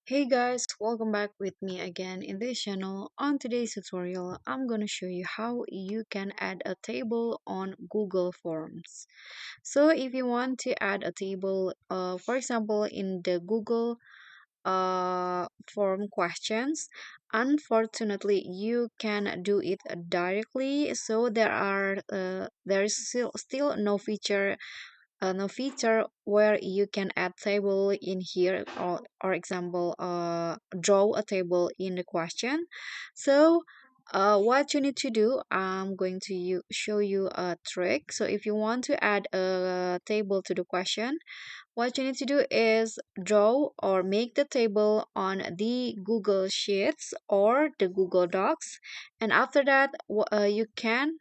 Hey guys, welcome back with me again in this channel. On today's tutorial, I'm gonna show you how you can add a table on Google Forms. So if you want to add a table, for example, in the Google form questions, unfortunately, you can do it directly. So there is still no feature where you can add table in here or example draw a table in the question. So what you need to do, I'm going to show you a trick. So if you want to add a table to the question, what you need to do is draw or make the table on the Google Sheets or the Google Docs, and after that you can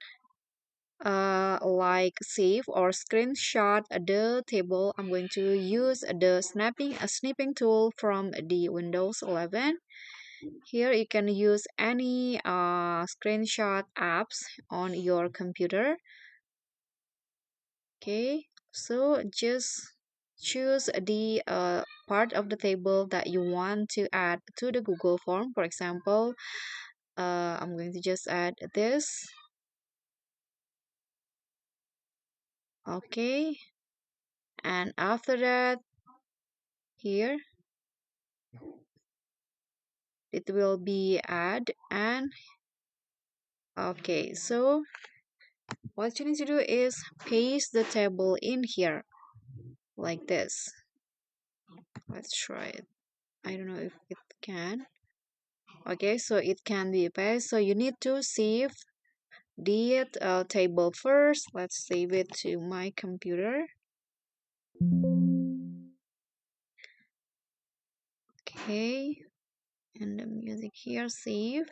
like save or screenshot the table. I'm going to use the snipping tool from the Windows 11. Here you can use any screenshot apps on your computer. Okay, so just choose the part of the table that you want to add to the Google form. For example, I'm going to just add this. Okay, and after that, here it will be add. And okay, so what you need to do is paste the table in here like this. Let's try it. I don't know if it can. Okay, so it can be pasted. So you need to save the table first. Let's save it to my computer. Okay, and the music here, save.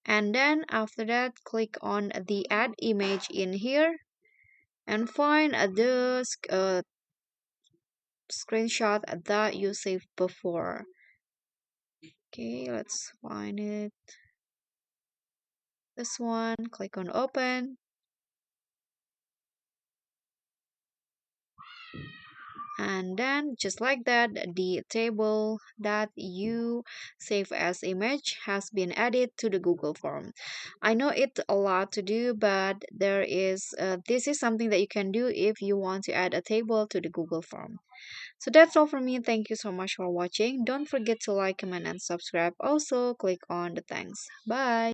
And then after that, click on the add image in here and find the screenshot that you saved before. Okay, let's find it. This one, click on open. And then just like that, the table that you save as image has been added to the Google form. I know it's a lot to do, but this is something that you can do if you want to add a table to the Google form. So that's all from me. Thank you so much for watching. Don't forget to like, comment, and subscribe. Also, click on the thanks. Bye.